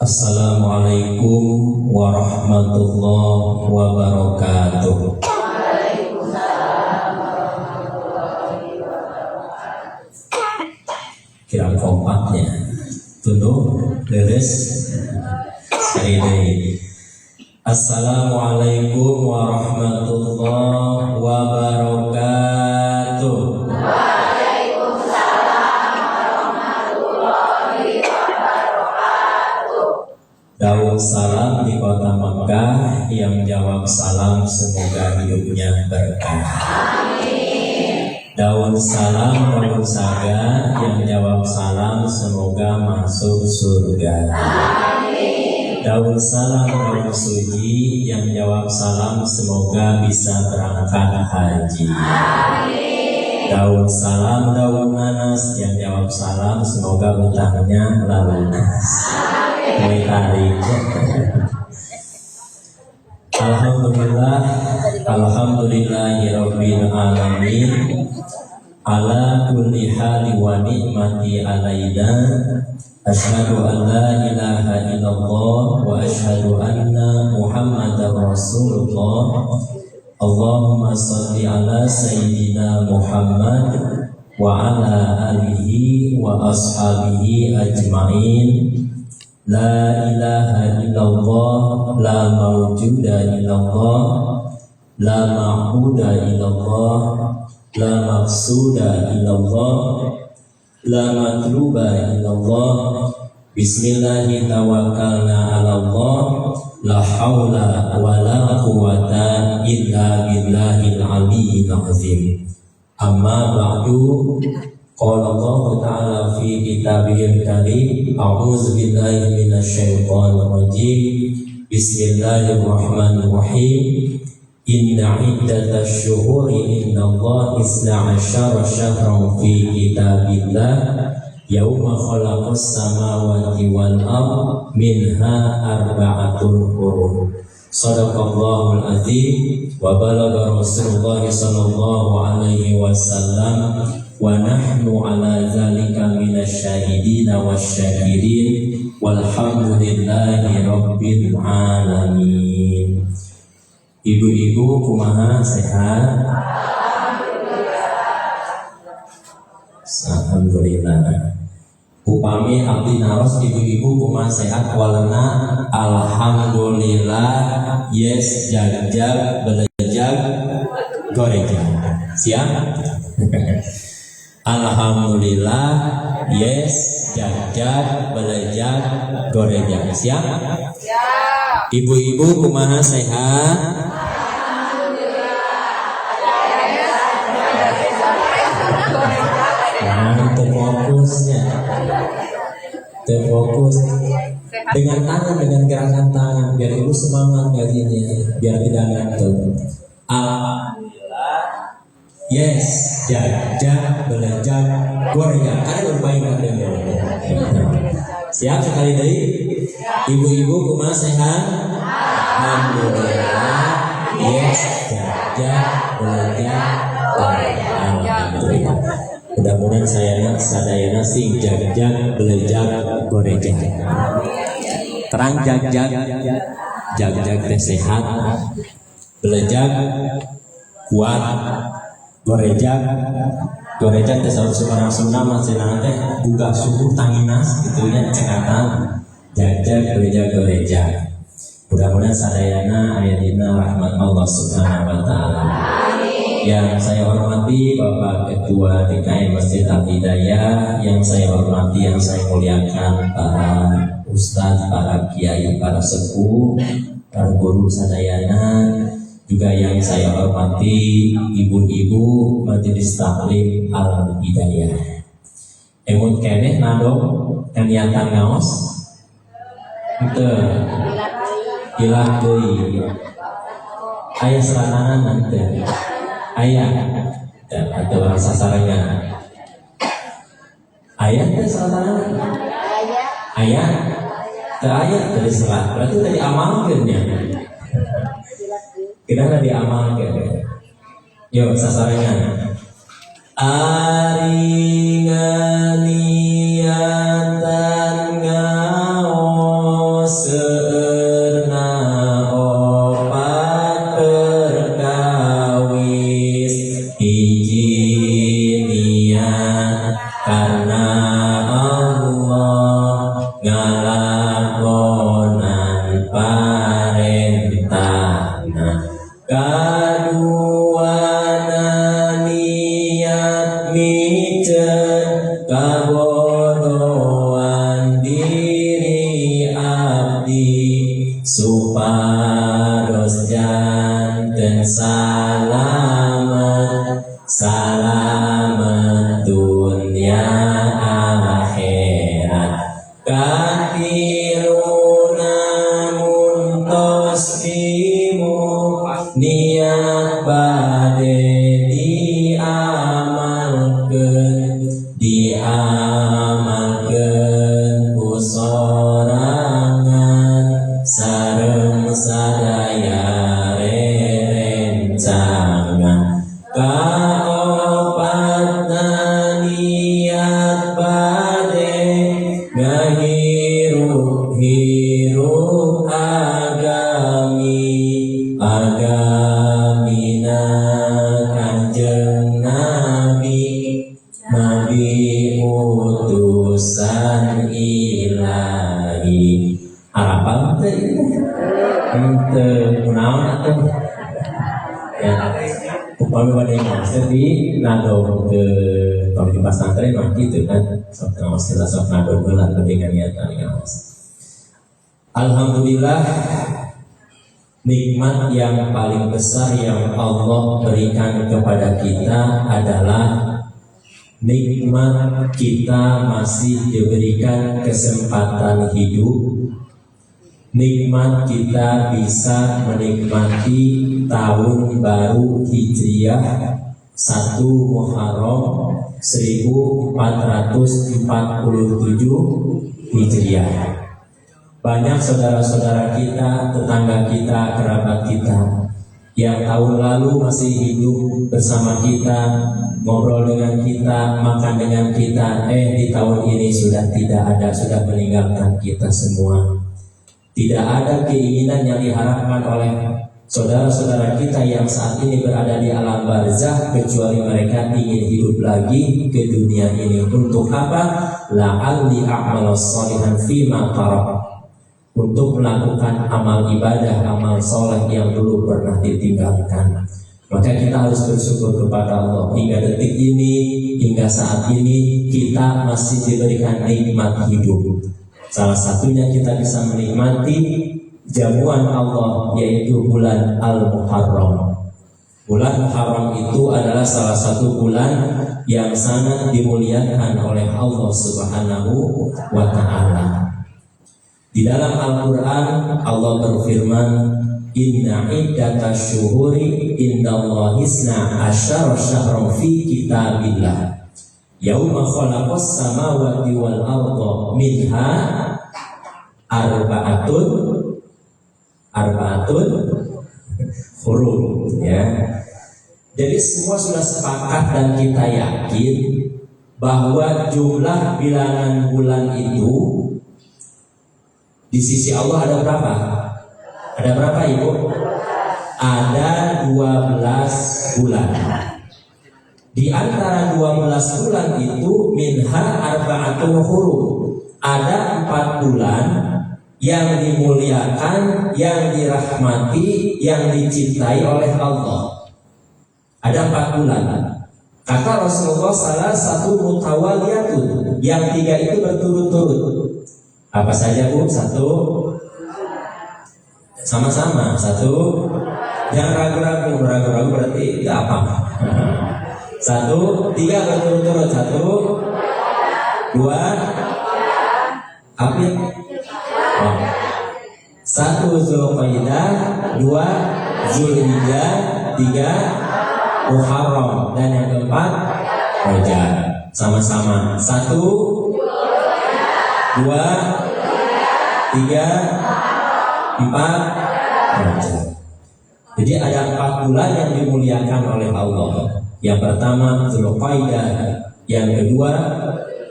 Assalamualaikum warahmatullahi wabarakatuh. Kira kompaknya tunduk leres sekali lagi. Assalamualaikum warahmatullahi wabarakatuh. Daun salam di kota Mekah, yang jawab salam semoga hidupnya berkah. Daun salam, daun saga, yang jawab salam semoga masuk surga. Daun salam, daun suji, yang jawab salam semoga bisa berangkat haji. Daun salam, daun nanas, yang jawab salam semoga utangnya lunas. Alhamdulillahirabbil alamin ala kulli hali wa ni'mati alaina. Asyhadu an la ilaha illallah wa asyhadu anna Muhammadar Rasulullah. Allahumma shalli ala sayyidina Muhammad wa ala alihi wa ashabihi ajmain. La ilaha illallah, la mawjuda illallah, la ma'buda illallah, la maqsuda illallah, la matluba illallah. Bismillahi tawakkalna ala Allah, la hawla wa la quwata illa billahil aliyyil azim. Amma ba'du. Qala Allah Ta'ala fi kitabihil karim. A'udzu billahi minasyaitonir rajim. Bismillahirrahmanirrahim. Inna iddatash syuhuri indallahi 12 syahran fi kitabillah yauma khalaqas samawati wal ardh minha arba'atun hurum. Shadaqallahul azim. Wa balagha Rasulullah sallallahu alaihi wasallam. Wa nahnu ala zalika minasyahidina wasyakirin. Walhamdulillahi rabbil alamin. Ibu-ibu kumaha sehat? Alhamdulillah. Upami abdi naros ibu-ibu kumaha sehat walana alhamdulillah. Yes, jag-jag belejag gorejag. Siap? Alhamdulillah, yes, jag-jag, belejag, gorejag. Siap? Siap. Ibu-ibu kumaha sehat? Alhamdulillah. Terfokusnya, terfokus dengan tangan, dengan gerakan tangan, biar ibu semangat kalinya, biar tidak ngantuk. Yes, jag-jag, belejag, gorejag. Ada bermain ada. Siap sekali lagi. Ibu-ibu kumaha sehat? Alhamdulillah. Yes, jag-jag, belejag, gorejag. Alhamdulillah. Mudah-mudahan saya sadayana sing jag-jag, belejag, gorejag. Terang jag-jag, jag-jag teh sehat, belejag kuat. Gorejag teh saudara Sunda masih nanti buka suku tanginas gitu ya cekatan jag-jag gorejag. Mudah-mudahan sadayana ayadina rahmat Allah subhanahu wa ta'ala. Yang saya hormati Bapak Ketua DKM Masjid Al-Hidayah, yang saya hormati, yang saya muliakan para ustadz, para kiai, para sepuh, para guru sadayana. Juga yang saya hormati ibu-ibu Majelis Taklim Al-Hidayah. Emut keneh nadong kaniatan ngaos teu ilah deui. Aya serananan nanti. Aya atau sasarannya. Aya teh serananan. Aya. Teu aya teu serah. Berarti tadi amalkeun nya. Kita diamalkan. Yuk sasarannya. Aringaniatan ngaos diamalkeun ku sorangan sareng sadaya rerencangan kaopatna niat bade ngahirup-hirup agamina Kanjeng Nabi utusan ilahi. Harapan teh naon atuh ya upami bade ngaos di nado ke kalau di pasantren mah kitu kan sok ngaos sok nado heula dengan niatan ngaos. Alhamdulillah, nikmat yang paling besar yang Allah berikan kepada kita adalah nikmat kita masih diberikan kesempatan hidup, nikmat kita bisa menikmati tahun baru Hijriah 1 Muharram 1447 Hijriah. Banyak saudara-saudara kita, tetangga kita, kerabat kita yang tahun lalu masih hidup bersama kita, ngobrol dengan kita, makan dengan kita, di tahun ini sudah tidak ada, sudah meninggalkan kita semua. Tidak ada keinginan yang diharapkan oleh saudara-saudara kita yang saat ini berada di alam barzakh kecuali mereka ingin hidup lagi ke dunia ini. Untuk apa? La'alli a'malu sholihan fima tarak, untuk melakukan amal ibadah, amal soleh yang dulu pernah ditinggalkan. Maka kita harus bersyukur kepada Allah hingga detik ini, hingga saat ini kita masih diberikan nikmat hidup. Salah satunya kita bisa menikmati jamuan Allah, yaitu bulan Al-Muharram. Bulan Muharram itu adalah salah satu bulan yang sangat dimuliakan oleh Allah Subhanahu wa Ta'ala. Di dalam Al-Quran Allah berfirman, Inna iddatash syuhuri indallahi isna asyara syahran fi kitabillah yauma khalaqas samawati wal arda minha arba'atun hurum, ya. Jadi semua sudah sepakat dan kita yakin bahwa jumlah bilangan bulan itu di sisi Allah ada berapa? Ada berapa, Ibu? Ada 12 bulan. Di antara 12 bulan itu minha arba'atun hurum. Ada 4 bulan yang dimuliakan, yang dirahmati, yang dicintai oleh Allah. Ada 4 bulan. Kata Rasulullah salah satu mutawaliyatun, yang 3 itu berturut-turut. Apa saja, Bu? 1. Sama-sama. 1. Jangan ragu-ragu. Ragu-ragu berarti tidak apa. 1, 3 berturut-turut. 1, 2, Apit. 1 Zulqaidah, 2 Zulhijjah, 3 Muharram, dan yang keempat Rajab. Sama-sama. 1, 2, 3, 4 Rajab. Jadi ada 4 bulan yang dimuliakan oleh Allah. Yang pertama Zulqaidah, yang kedua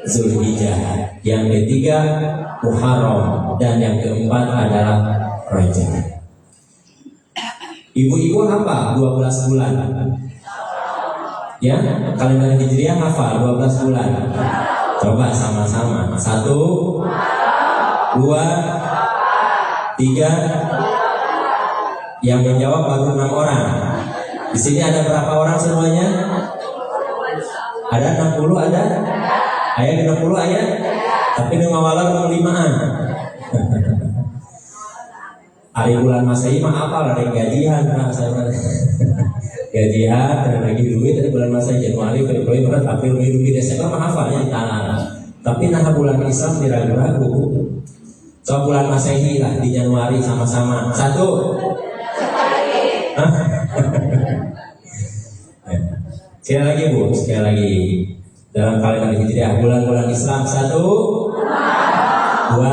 Zulhijjah, yang ketiga Muharram, dan yang keempat adalah Rajab. Ibu-ibu hafal 12 bulan? Ya, kalender Hijriah hafal 12 bulan? Coba sama-sama. 1, 2, 3. Yang menjawab baru 6 orang. Di sini ada berapa orang semuanya? Ada 60 ada? Ayat 60 ayat? Tapi di mawalan 5-an. Hari bulan Masehi mah apa lah, ada gajian kan saya. Gajian, dan lagi duit dari bulan Masehi Januari, Februari, Maret, April, Mei, Juni, Desember mah hafalnya di tangan. Tapi nah bulan Islam diragu-ragu. So bulan Masehi lah di Januari sama-sama. 1. Sekali lagi Bu, sekali lagi. Dalam kalender Hijriah bulan-bulan Islam 1, 2, 3,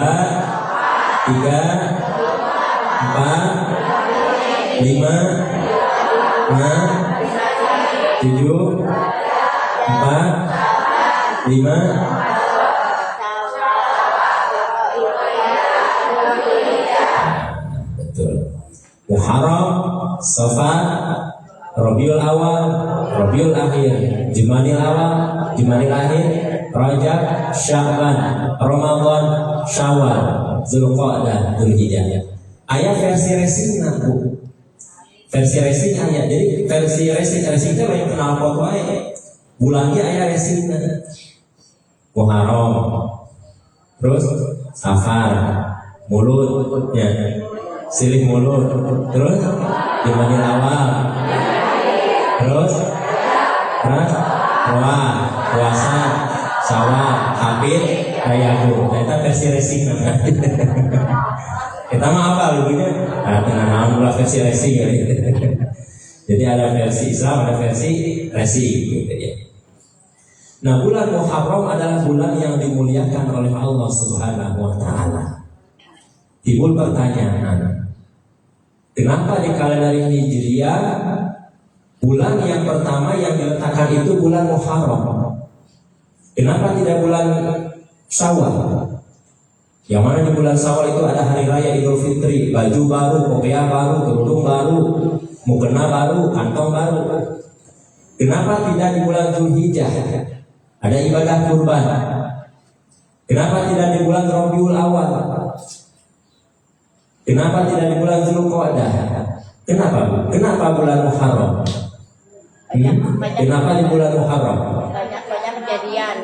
4, 5, 6, 7, 4, 5, betul. Muharram, Safar, Rabiul Awal, Rabiul Akhir, Jumadil Awal, Jumadil Akhir, Rajab, Sya'ban, Ramadan, Syawal, Zulqa'dah, Dzulhijjah. Ayat versi racing Bu. Versi racing ayat. Jadi versi racing itu yang kenal pot wae. Bulannya ayat racing. Muharram. Terus Safar, mulutnya. Silih mulut. Terus Jumadil Awal. Terus puasa, Syawal, Habib, Rayahu. Kita versi racing. Kita mah apa lugunya? Alhamdulillah versi racing ya. Jadi ada versi Islam, ada versi racing gitu ya. Nah, bulan Muharram adalah bulan yang dimuliakan oleh Allah Subhanahu wa taala. Timbul pertanyaan, kenapa di kalender Hijriah bulan yang pertama yang diletakkan itu bulan Muharram? Kenapa tidak bulan Syawal? Yang mana di bulan Syawal itu ada hari raya Idul Fitri, baju baru, kopiah baru, kerudung baru, mukena baru, kantong baru. Kenapa tidak di bulan Dzulhijjah? Ada ibadah kurban. Kenapa tidak di bulan Rabiul Awal? Kenapa tidak di bulan Zulqa'dah? Kenapa? Kenapa bulan Muharram? Kenapa di bulan Muharram? Banyak kejadian.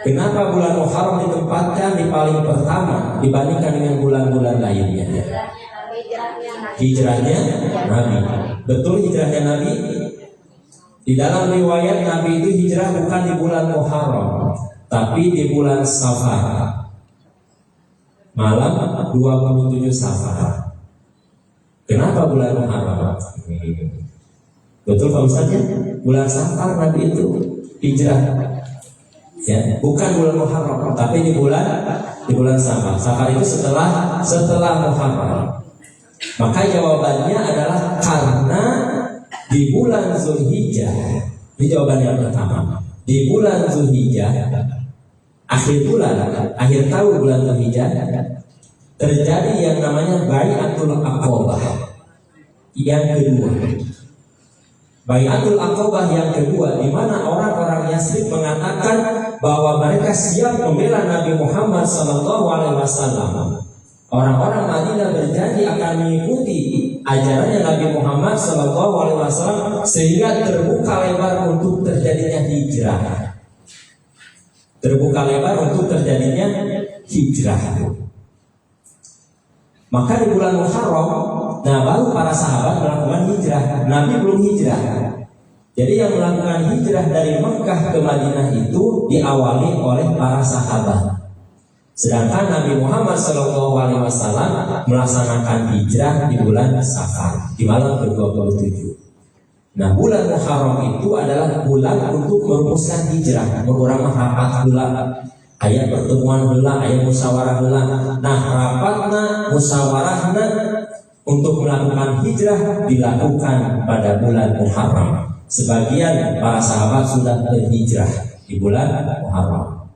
Kenapa bulan Muharram ditempatkan di paling pertama dibandingkan dengan bulan-bulan lainnya? Hijrahnya Nabi. Betul hijrahnya Nabi? Di dalam riwayat Nabi itu hijrah bukan di bulan Muharram, tapi di bulan Safar. Malam 27 Safar. Kenapa bulan Muharram? Betul Pak Ustaz ya? Bulan Safar Nabi itu hijrah. Ya, bukan bulan Muharram, tapi di bulan Safar. Safar itu setelah Muharram. Maka jawabannya adalah karena di bulan Dzulhijjah. Ini jawaban yang pertama. Di bulan Dzulhijjah, akhir tahun bulan Dzulhijjah, terjadi yang namanya Bai'atul Aqabah. Yang kedua, Bai'atul Aqabah yang kedua, di mana orang-orang Yasrib mengatakan bahwa mereka siap membela Nabi Muhammad SAW. Orang-orang Madinah berjanji akan mengikuti ajarannya Nabi Muhammad SAW sehingga terbuka lebar untuk terjadinya hijrah. Terbuka lebar untuk terjadinya hijrah. Maka di bulan Muharram, nah baru para sahabat melakukan hijrah. Nabi belum hijrah. Jadi yang melakukan hijrah dari Mekah ke Madinah itu diawali oleh para sahabat. Sedangkan Nabi Muhammad SAW melaksanakan hijrah di bulan Safar, di malam ke-27. Nah, bulan Muharram itu adalah bulan untuk merumuskan hijrah, mengurangi rapat heula, aya pertemuan heula, aya musyawarah heula. Nah, rapatna, musyawarahna untuk melakukan hijrah dilakukan pada bulan Muharram. Sebagian para sahabat sudah berhijrah di bulan Muharram.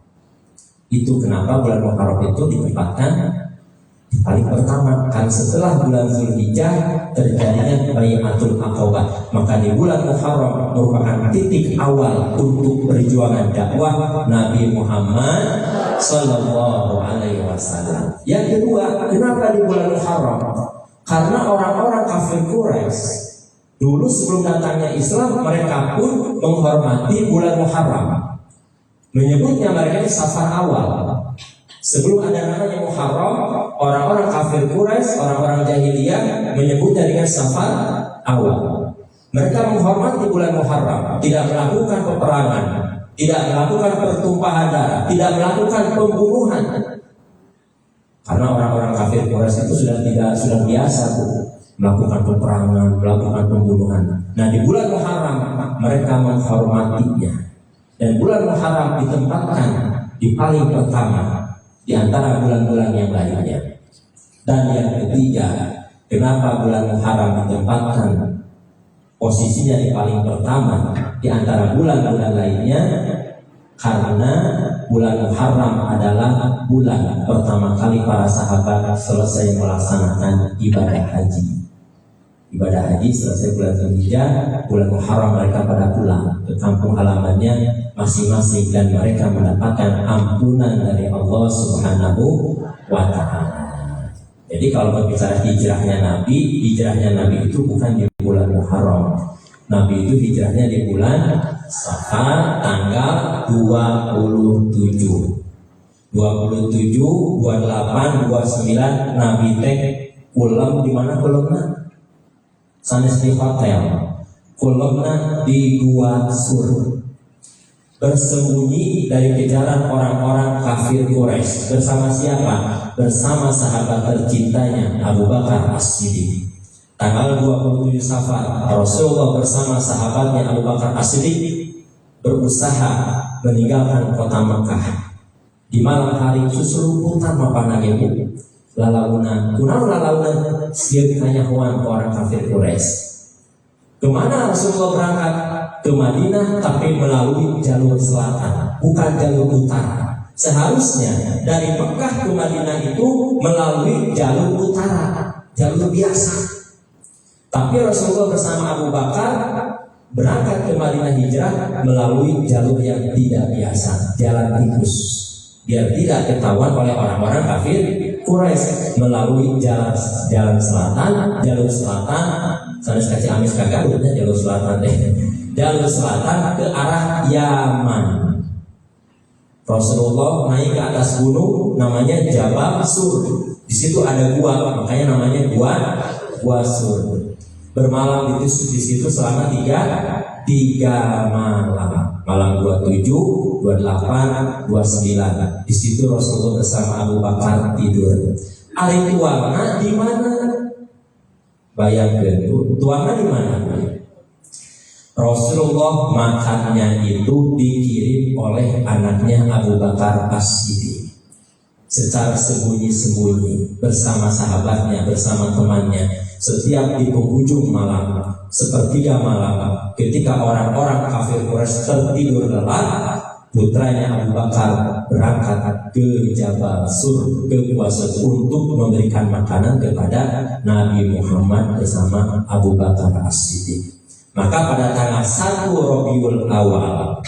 Itu kenapa bulan Muharram itu ditempatkan paling pertama, kan setelah bulan Dzulhijjah terjadinya Bai'atul Aqabah. Maka di bulan Muharram merupakan titik awal untuk perjuangan dakwah Nabi Muhammad Sallallahu Alaihi Wasallam. Yang kedua, kenapa di bulan Muharram? Karena orang-orang kafir Quraisy dulu sebelum datangnya Islam, mereka pun menghormati bulan Muharram. Menyebutnya mereka itu Safar awal. Sebelum ada namanya Muharram, orang-orang kafir Quraisy, orang-orang jahiliyah menyebutnya dengan Safar awal. Mereka menghormati bulan Muharram, tidak melakukan peperangan, tidak melakukan pertumpahan darah, tidak melakukan pembunuhan. Karena orang-orang kafir Quraisy itu sudah biasa melakukan peperangan, melakukan pembunuhan. Nah, di bulan Muharram mereka menghormatinya. Dan bulan Muharram ditempatkan di paling pertama di antara bulan-bulan yang lainnya. Dan yang ketiga, kenapa bulan Muharram ditempatkan posisinya di paling pertama di antara bulan-bulan lainnya? Karena bulan Muharram adalah bulan pertama kali para sahabat selesai melaksanakan ibadah haji. Ibadah haji selesai bulan Dzulhijjah, bulan Muharram mereka pada pulang ke kampung halamannya masing-masing dan mereka mendapatkan ampunan dari Allah Subhanahu wa Ta'ala. Jadi kalau berbicara hijrahnya Nabi itu bukan di bulan Muharram. Nabi itu hijrahnya di bulan Safar tanggal 27, 28, 29 Nabi teh pulang di mana pulamna? Sanes di hotel. Pulamna di Gua Sur. Bersembunyi dari kejaran orang-orang kafir Quraisy. Bersama siapa? Bersama sahabat tercintanya Abu Bakar As-Siddiq. Tanggal 27 Safar, Rasulullah bersama sahabatnya Abu Bakar As-Siddiq berusaha meninggalkan kota Mekah. Di malam hari justru putar mapanagebu lalaunan, kunaon lalaunan sieun kanyahoan orang kafir Quraisy. Kemana Rasulullah berangkat? Ke Madinah, tapi melalui jalur selatan, bukan jalur utara. Seharusnya dari Mekah ke Madinah itu melalui jalur utara, jalur biasa. Tapi Rasulullah bersama Abu Bakar berangkat ke Madinah hijrah melalui jalur yang tidak biasa, jalan tikus, biar tidak ketahuan oleh orang-orang kafir Quraisy, melalui jalan selatan, jalur selatan. Sana kasih amis kagarutnya jalur selatan deh, jalur selatan ke arah Yaman. Rasulullah naik ke atas gunung namanya Jabal Sur. Di situ ada gua, makanya namanya Gua Sur. Bermalam di situ selama tiga malam. Malam 27, 28, 29. Di situ Rasulullah bersama Abu Bakar tidur. Ari tuangna di mana? Bayangkan tuangna di mana? Rasulullah makannya itu dikirim oleh anaknya Abu Bakar As-Siddiq secara sembunyi-sembunyi bersama sahabatnya, bersama temannya. Setiap di penghujung malam, sepertiga malam, ketika orang-orang kafir Quraisy tertidur lelap, putranya Abu Bakar berangkat ke Jabal Sur, ke Gua Sur untuk memberikan makanan kepada Nabi Muhammad bersama Abu Bakar As-Siddiq. Maka pada tanggal 1 Rabiul Awal,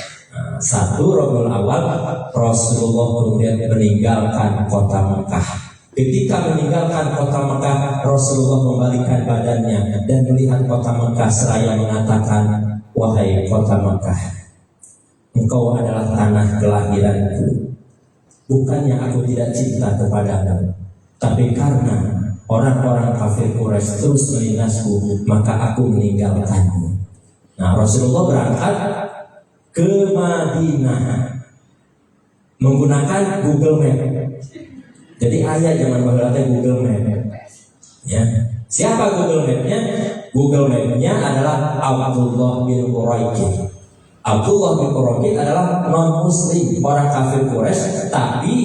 Rasulullah kemudian meninggalkan kota Mekah. Ketika meninggalkan kota Mekah, Rasulullah membalikkan badannya dan melihat kota Mekah seraya mengatakan, wahai kota Mekah, engkau adalah tanah kelahiranku. Bukannya aku tidak cinta kepadamu, tapi karena orang-orang kafir Quraisy terus meninasku, maka aku meninggalkanmu. Nah, Rasulullah berangkat ke Madinah menggunakan Google Map. Jadi ayah zaman bahasa Google Map. Ya. Siapa Google Map-nya? Google Map-nya adalah Abdullah bin Quraikid. Abdullah bin Quraikid adalah non-muslim, orang kafir Quraisy, tapi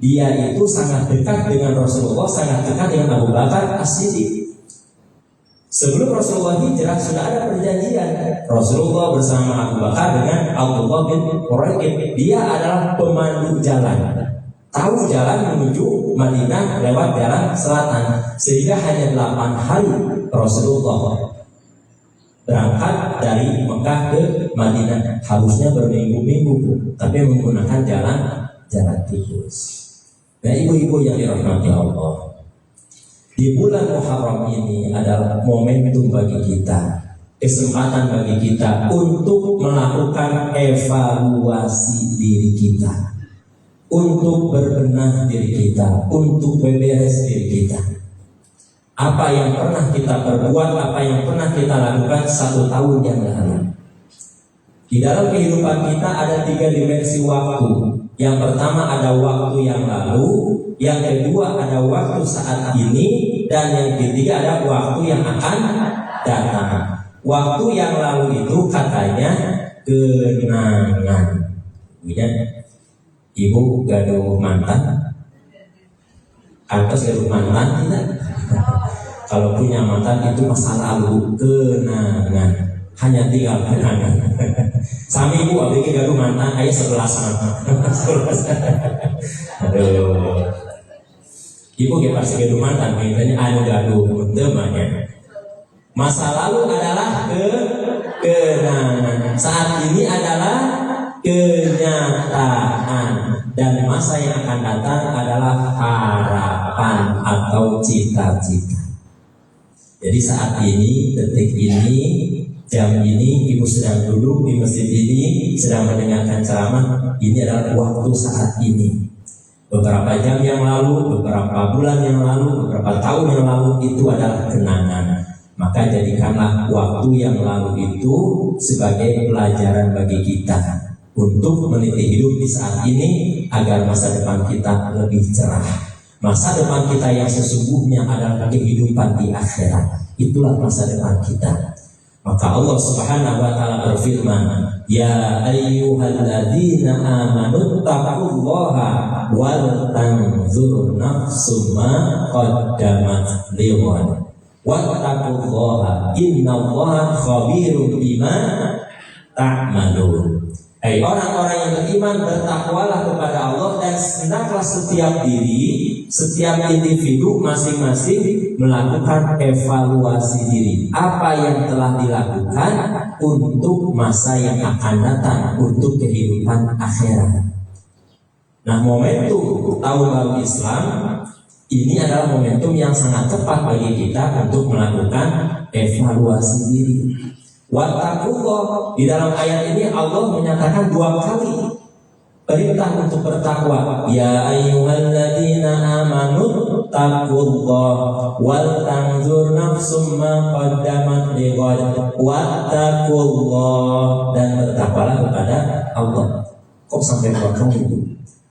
dia itu sangat dekat dengan Rasulullah, sangat dekat dengan Abu Bakar As-Siddiq. Sebelum Rasulullah hijrah sudah ada perjanjian Rasulullah bersama Abu Bakar dengan Abdullah bin Quraikid. Dia adalah pemandu jalan, tahu jalan menuju Madinah lewat jalan selatan. Sehingga hanya 8 hari Rasulullah berangkat dari Mekah ke Madinah. Harusnya berminggu-minggu, tapi menggunakan jalan tikus. Nah, ibu-ibu yang dirahmati Allah, di bulan Muharram ini adalah momentum bagi kita, kesempatan bagi kita untuk melakukan evaluasi diri kita, untuk berbenah diri kita, untuk beberes diri kita. Apa yang pernah kita perbuat, apa yang pernah kita lakukan 1 tahun yang lalu. Di dalam kehidupan kita ada 3 dimensi waktu. Yang pertama ada waktu yang lalu, yang kedua ada waktu saat ini, dan yang ketiga ada waktu yang akan datang. Waktu yang lalu itu katanya kenangan. Ibu gaduh mantan, kantos gaduh mantan tidak? Kalau punya mantan itu masa lalu, kenangan. Hanya tinggal kenangan. Sami ibu abdi gaduh mantan, ayah 11 mantan. Aduh. Ibu ge pasti gaduh mantan, kayaknya anu gaduh temannya. Masa lalu adalah kenangan. Saat ini adalah kenyataan. Dan masa yang akan datang adalah harapan atau cita-cita. Jadi saat ini, detik ini, jam ini ibu sedang duduk di masjid ini, sedang mendengarkan ceramah. Ini adalah waktu saat ini. Beberapa jam yang lalu, beberapa bulan yang lalu, beberapa tahun yang lalu, itu adalah kenangan. Maka jadikanlah waktu yang lalu itu sebagai pelajaran bagi kita untuk meniti hidup di saat ini agar masa depan kita lebih cerah. Masa depan kita yang sesungguhnya adalah kehidupan di akhirat. Itulah masa depan kita. Maka Allah Subhanahu wa taala berfirman, "Ya ayyuhalladzina amanu taqullaha wal tanzur nafsum ma qaddamat lighad. Wattaqullaha innallaha khabirun bima ta'malun." Hai orang-orang yang beriman, bertakwalah kepada Allah dan hendaklah setiap diri, setiap individu masing-masing melakukan evaluasi diri. Apa yang telah dilakukan untuk masa yang akan datang, untuk kehidupan akhirat. Nah, momentum tahun baru Islam ini adalah momentum yang sangat tepat bagi kita untuk melakukan evaluasi diri. Wattaqullah, di dalam ayat ini Allah menyatakan 2 kali perintah untuk bertakwa. Ya ayyuhalladzina amanu taqullah wal tanzur nafsum ma qaddamat lighad wattaqullah, dan bertakwalah kepada Allah. Kok sampai 2 kali?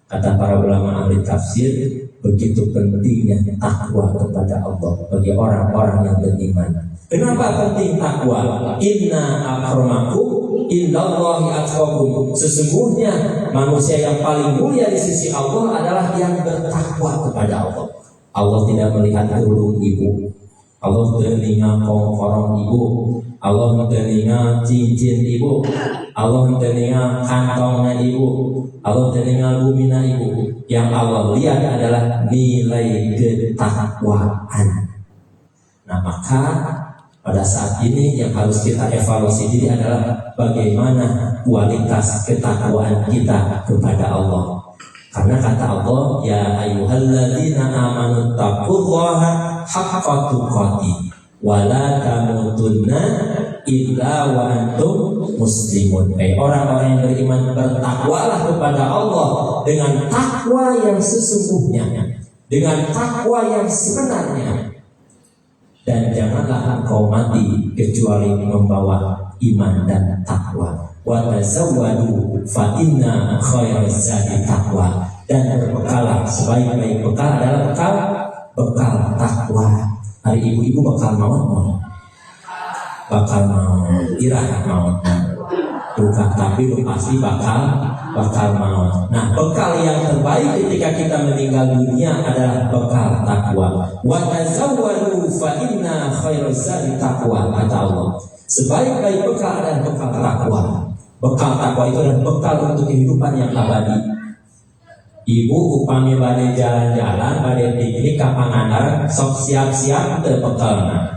Kata para ulama ahli tafsir, begitu pentingnya takwa kepada Allah bagi orang-orang yang beriman. Kenapa penting takwa? Inna akramakum indallahi atqakum. Sesungguhnya manusia yang paling mulia di sisi Allah adalah yang bertakwa kepada Allah. Allah tidak melihat kerudung ibu, Allah telinga kongkorong ibu, Allah telinga cincin ibu, Allah telinga kantongnya ibu, Allah telinga lumina ibu. Yang Allah lihat adalah nilai ketakwaan. Nah, maka pada saat ini yang harus kita evaluasi diri adalah bagaimana kualitas ketakwaan kita kepada Allah. Karena kata Allah, ya ayyuhalladzina amanu taqullaha haqqa tuqatih wa la tamutunna illa wa antum muslimun. Orang-orang yang beriman, bertakwalah kepada Allah dengan takwa yang sesungguhnya, dengan takwa yang sebenarnya. Dan janganlah engkau mati kecuali membawa iman dan takwa. Wa tazawwadu fa inna khairaz zadi taqwa. Dan berbekalah, sebaik-baik bekal adalah bekal takwa. Hari ibu-ibu bakal maut, bakal maut, irah maut. Bukan, tapi lu pasti bakal maut. Nah, bekal yang terbaik ketika kita meninggal dunia adalah bekal takwa. Wa tazawwadu fa inna khairaz zadi taqwa, kata Allah. Sebaik-baik bekal adalah bekal takwa. Bekal takwa itu adalah bekal untuk kehidupan yang abadi. Ibu upami bade jalan-jalan, bade piknik ka Pangandaran, sok siap-siap teu bekalna.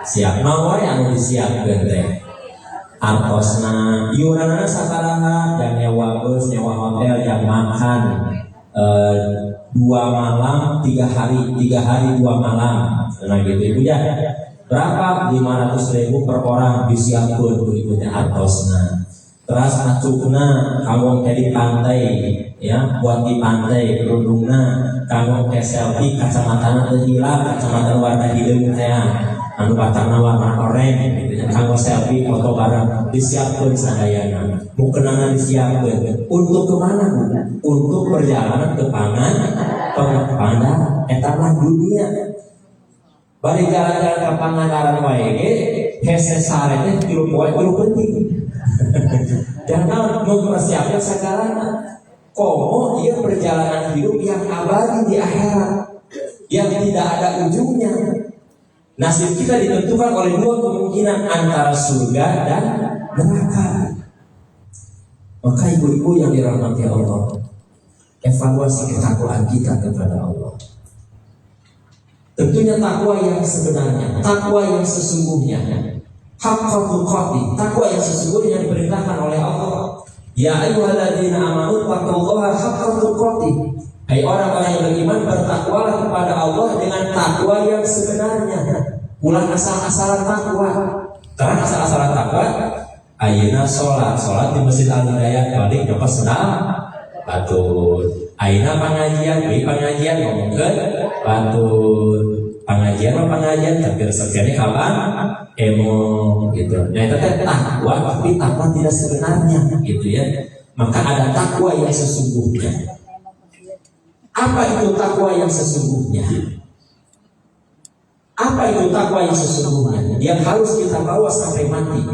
Siap naon wae anu disiapkeun teh. Artosna iuranana sabaraha, dan nyewa bus, nyewa hotel, jam makan 2 malam 3 hari 2 malam. Nah gitu ibu ya. Berapa? 500.000 per orang disiapkeun ku ibunya artosna. Terus acukna kamu di pantai, ya, buat di pantai kerudungna kamu ke selfie kacamatana teu hilap, kacamata warna hidung teh. anu batangna warna oranye gitu ya, kanggo selfie foto bareng disiapkeun sadayana, mukeunana disiapkeun untuk kemana Bu? Untuk perjalanan ke Pangandaran eta mah dunia. Bari jalan-jalan ke Pangandaran wae ge hese sare teh 3 poe penting. Jangan mempersiapkan segalanya. Komo ia perjalanan hidup yang abadi di akhirat, yang tidak ada ujungnya. Nasib kita ditentukan oleh 2 kemungkinan, antara surga dan neraka. Maka ibu-ibu yang dirahmati Allah, evaluasi ketakwaan kita kepada Allah. Tentunya takwa yang sebenarnya, takwa yang sesungguhnya, haqqul tuqati, takwa yang sesungguhnya diperintahkan oleh Allah. Ya ayyuhalladzina amanu taqullaha haqqa tuqatih. Hai orang-orang yang beriman, bertakwalah kepada Allah dengan takwa yang sebenarnya. Ulah asal-asalan takwa. Karena asal-asalan takwa, ayeuna sholat di Masjid Al-Hidayah balik dapat senang batur. Ayeuna pengajian ngomongkeun batur. Pengajian tapi resepnya kapan? Gitu. Nah itu kan takwa, tapi takwa tidak sebenarnya, gitu ya. Maka ada takwa yang sesungguhnya. Apa itu takwa yang sesungguhnya? Apa itu takwa yang sesungguhnya? Yang harus kita bawa sampai mati.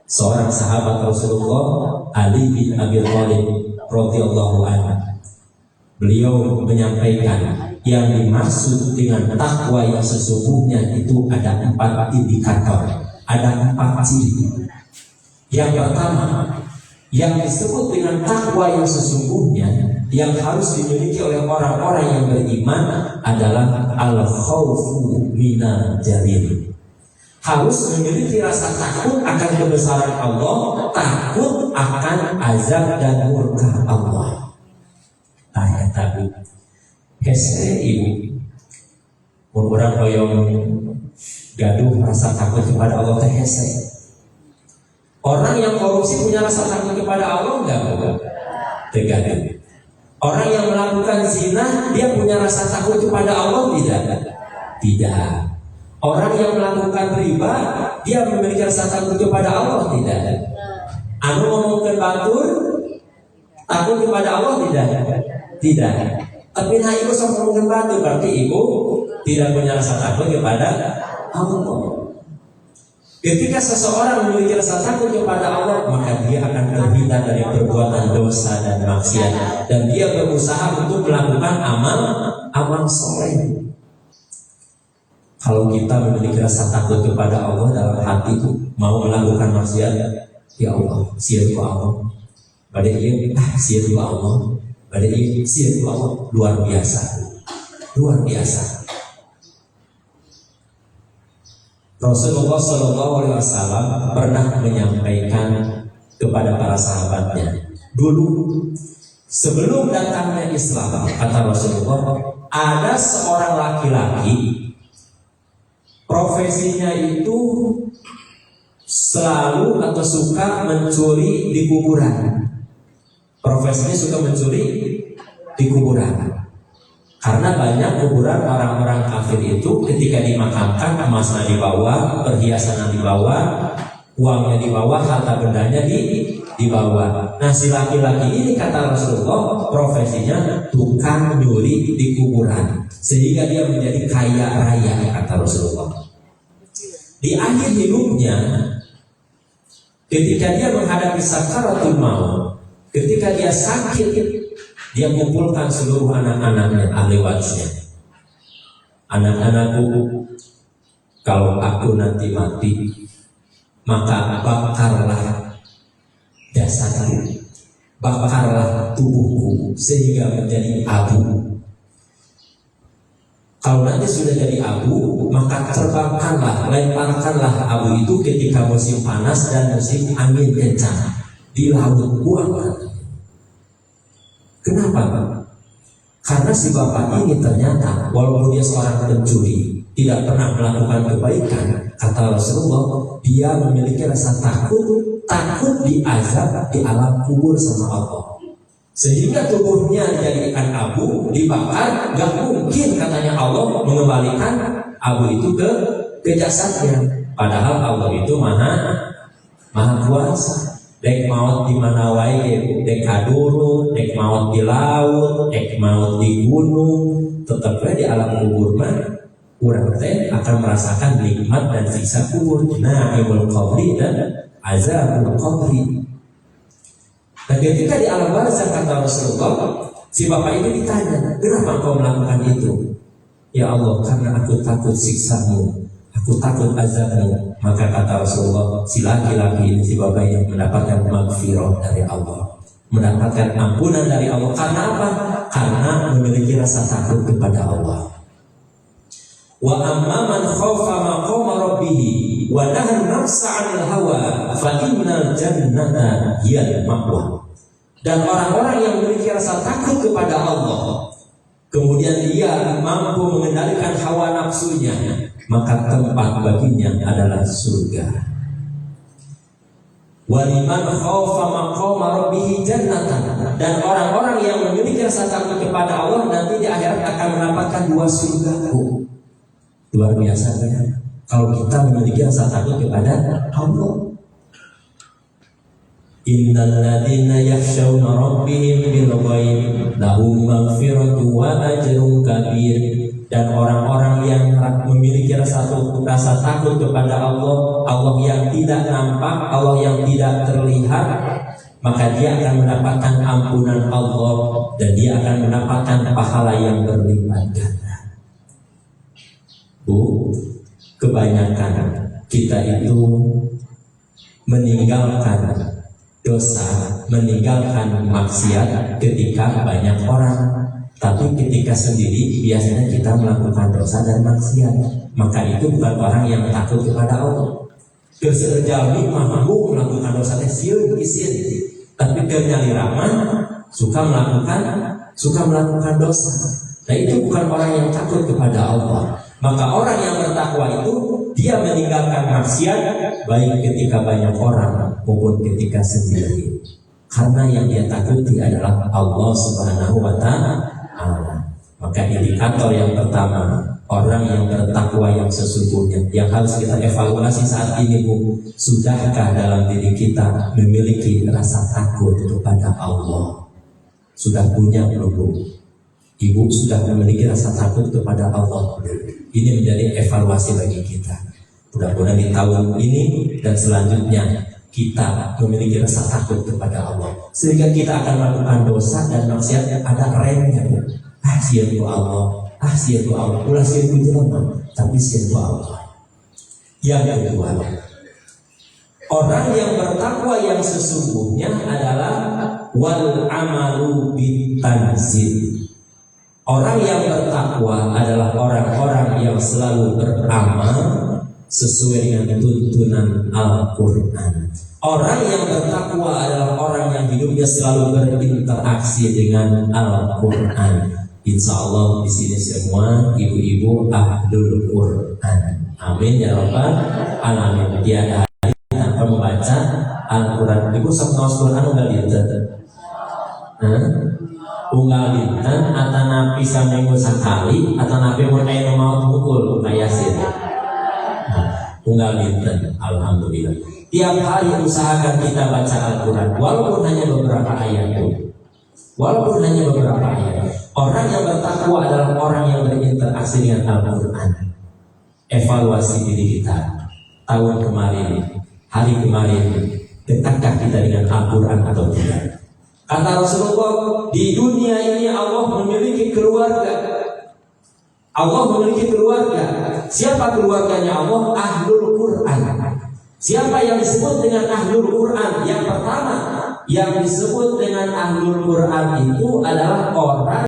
Seorang sahabat Rasulullah, Ali bin Abi Thalib radhiyallahu anhu, beliau menyampaikan yang dimaksud dengan takwa yang sesungguhnya itu ada 4 indikator, ada 4 ciri. Yang pertama, yang disebut dengan takwa yang sesungguhnya yang harus dimiliki oleh orang-orang yang beriman adalah al-khawfu minal jalil. Harus memiliki rasa takut akan kebesaran Allah, takut akan azab dan murka Allah. Ayat tahu hese ibu orang hoyong gaduh rasa takut kepada Allah teh hese. Orang yang korupsi punya rasa takut kepada Allah enggak? Tidak. Orang yang melakukan zina, dia punya rasa takut kepada Allah tidak? Tidak. Orang yang melakukan riba, dia memiliki rasa takut kepada Allah tidak? Anu ngomongkeun batur, takut kepada Allah tidak? Tidak. Tapi nah ibu sama ngomongkeun batur, berarti ibu tidak punya rasa takut kepada Allah. Ketika seseorang memiliki rasa takut kepada Allah, maka dia akan terhindar dari perbuatan dosa dan maksiat, dan dia berusaha untuk melakukan amal soleh. Kalau kita memiliki rasa takut kepada Allah dalam hati itu, mau melakukan maksiat, ya Allah, siap Allah, pada dia siap Allah, pada dia siap Allah, luar biasa, luar biasa. Rasulullah SAW pernah menyampaikan kepada para sahabatnya, dulu sebelum datangnya Islam, kata Rasulullah, ada seorang laki-laki profesinya itu selalu atau suka mencuri di kuburan. Profesinya suka mencuri di kuburan. Karena banyak kuburan orang-orang kafir itu ketika dimakamkan, emasnya dibawa, perhiasannya dibawa, uangnya dibawa, harta bendanya dibawa. Nah si laki-laki ini, kata Rasulullah, profesinya tukang nyuri di kuburan, sehingga dia menjadi kaya raya, kata Rasulullah. Di akhir hidupnya, ketika dia menghadapi sakaratul maut, ketika dia sakit, dia mengumpulkan seluruh anak-anaknya, ahli warisnya. Anak-anakku, kalau aku nanti mati, maka bakarlah jasadku, bakarlah tubuhku sehingga menjadi abu. Kalau nanti sudah jadi abu, maka terbangkanlah, lemparkanlah abu itu ketika musim panas dan musim angin kencang di laut, buanglah. Kenapa? Karena si bapak ini ternyata walaupun dia seorang pencuri, tidak pernah melakukan kebaikan, kata Rasulullah, dia memiliki rasa takut diazab di alam kubur sama Allah. Sehingga tubuhnya dijadikan abu, dibakar, gak mungkin katanya Allah mengembalikan abu itu ke kejaksanya. Padahal Allah itu maha kuasa. Dek maut di mana wae, dek kaduru, dek maut di laut, dek maut di gunung, tetaplah di alam kubur mah urang teh akan merasakan nikmat dan siksa kubur, naimul qabri dan azabul qabri. Dan ketika di alam barzakh kata Rasulullah, si bapak ini ditanya, kenapa engkau melakukan itu? Ya Allah, karena aku takut siksamu, aku takut azabmu. Maka kata Rasulullah, si laki-laki ini, si bapak ini mendapatkan maghfirah dari Allah, mendapatkan ampunan dari Allah. Karena apa? Karena memiliki rasa takut kepada Allah. Wa amma man khaufa maqama rabbih wa nahana nafsa 'anil hawa fa innal jannata hiyal ma'wa. Dan orang-orang yang memiliki rasa takut kepada Allah, kemudian dia mampu mengendalikan hawa nafsunya, maka tempat baginya adalah surga. Waliman khaufa maqama rabbih jannatan. Dan orang-orang yang memiliki rasa takut kepada Allah nanti di akhirat akan mendapatkan 2 surga. Luar biasa kan? Kalau kita memiliki rasa takut kepada Allah. Innal ladzina yakhshawna rabbihim bil ghaib lahum maghfiratun wa ajrun kabir. Dan orang-orang yang memiliki rasa takut kepada Allah, Allah yang tidak nampak, Allah yang tidak terlihat, maka dia akan mendapatkan ampunan Allah dan dia akan mendapatkan pahala yang berlipat ganda. Kebanyakan kita itu meninggalkan dosa, meninggalkan maksiat ketika banyak orang. Tapi ketika sendiri biasanya kita melakukan dosa dan maksiat. Maka itu bukan orang yang takut kepada Allah. Keserjami mampu melakukan dosa sieun isin, tapi kenyaliraman suka melakukan dosa. Nah itu bukan orang yang takut kepada Allah. Maka orang yang bertakwa itu dia meninggalkan maksiat baik ketika banyak orang maupun ketika sendiri. Karena yang dia takuti adalah Allah Subhanahu wa Ta'ala. Maka indikator yang pertama, orang yang bertakwa yang sesungguhnya, yang harus kita evaluasi saat ini, Bu, sudahkah dalam diri kita memiliki rasa takut kepada Allah? Sudah punya belum, Bu? Ibu sudah memiliki rasa takut kepada Allah? Ini menjadi evaluasi bagi kita. Mudah-mudahan di tahun ini dan selanjutnya kita memiliki rasa takut kepada Allah, sehingga kita akan melakukan dosa dan maksiat yang ada remnya. Sian ku Allah, sian ku Allah, ulah sian ku jelema, tapi sian ku Allah. Yang kedua, orang yang bertakwa yang sesungguhnya adalah wal amalu bitanzil. Orang yang bertakwa adalah orang-orang yang selalu beramal sesuai dengan tuntunan Al-Quran. Orang yang bertakwa adalah orang yang hidupnya selalu berinteraksi dengan Al-Quran. Insya Allah di sini semua ibu-ibu ahlul Quran. Amin ya rabbal alamin. Tiada hari tanpa membaca Al-Quran. Ibu sok Quran udah dinten. Unggal dinten atanapi saminggu sekali, atanapi mun aya mau pukul kayasin. Unggal dinten, alhamdulillah. Tiap hari usahakan kita baca Al-Quran, walaupun hanya beberapa ayat. Walaupun hanya beberapa ayat. Orang yang bertakwa adalah orang yang berinteraksi dengan Al-Quran. Evaluasi diri kita. Tahun kemarin, hari kemarin, dekatkah kita dengan Al-Quran atau tidak? Kata Rasulullah, di dunia ini Allah memiliki keluarga. Allah memiliki keluarga. Siapa keluarganya Allah? Ahlul Quran. Siapa yang disebut dengan Ahlul Quran? Yang pertama, yang disebut dengan Ahlul Quran itu adalah orang